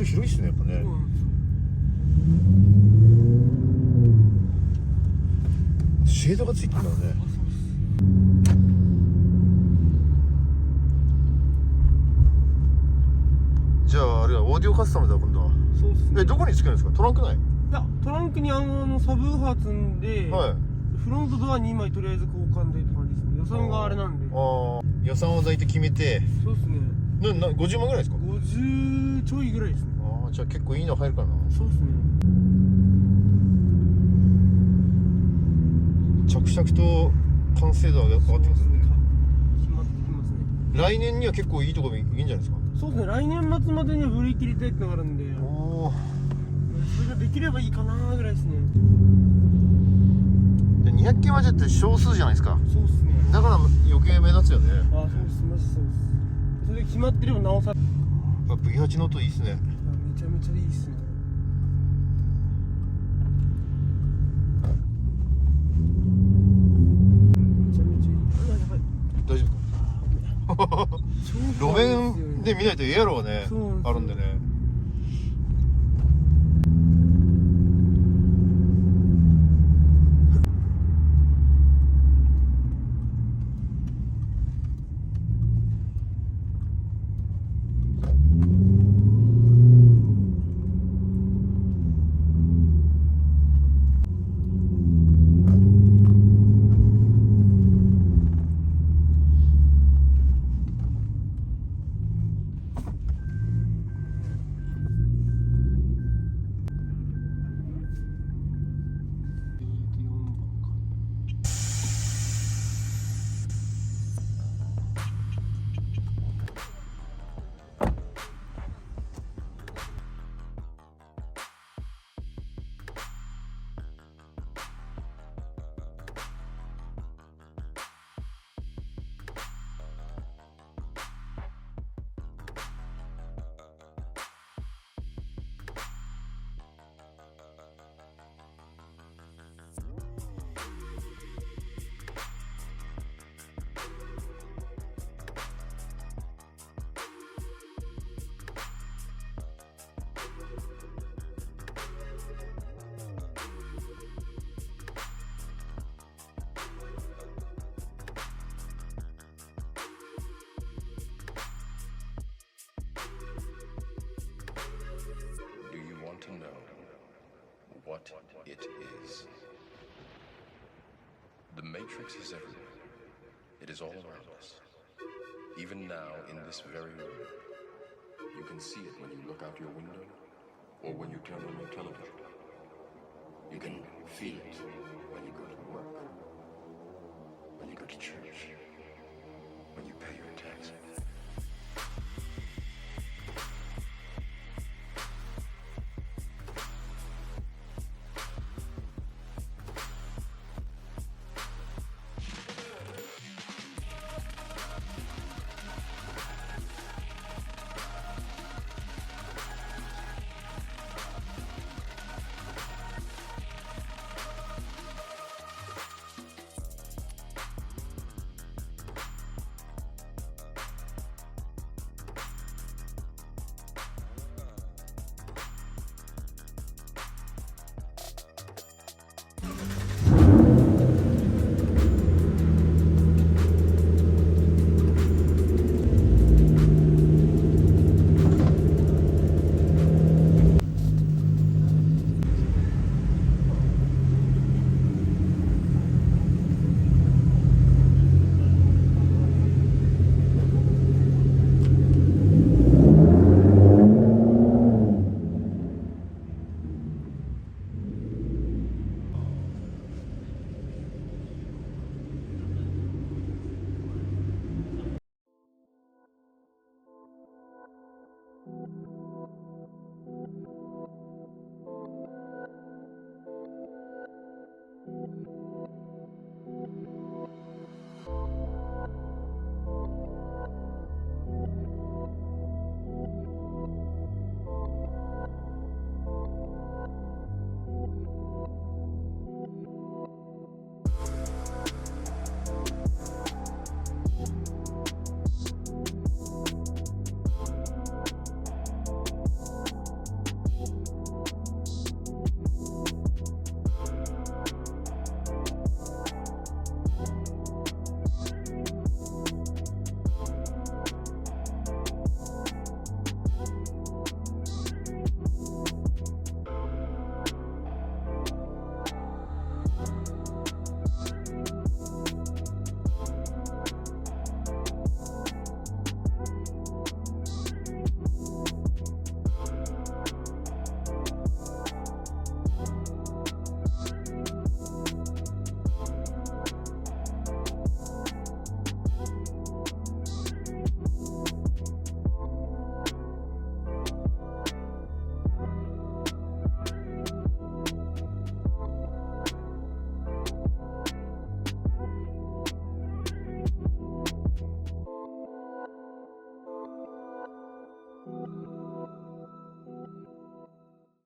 広いっすねやっぱね。シェードがついてるんだろうね。じゃああれはオーディオカスタムだ今度は。そうっすね。どこにつけるんですか？トランク内？いや、トランクにサブウーハー積んで、はい。フロントドア2枚とりあえず交換でって感じですね。予算があれなんで。予算を大体決めて。そうっすね。50万ぐらいですか？50ちょいぐらいですね。じゃあ結構いいの入るかな。そうっすね。着々と完成度が上がってますね。決まってきますね。来年には結構いいところいいんじゃないですか。そうですね。来年末までには振り切りたいってのがあるんで、それができればいいかなぐらいですね。で200系マジって少数じゃないですか。そうっすね。だから余計目立つよね。そうっす、マジそうっす。それで決まってればなおさら。V8 の音いいっすね。めちゃめちゃいいっすね。めちゃめちゃいい。やばい。大丈夫か。路面で見ないとエアロがねあるんでね。To know what it is. The Matrix is everywhere. It is all around us. Even now, in this very room. You can see it when you look out your window or when you turn on your television. You can feel it when you go to work, when you go to church, when you pay your taxes.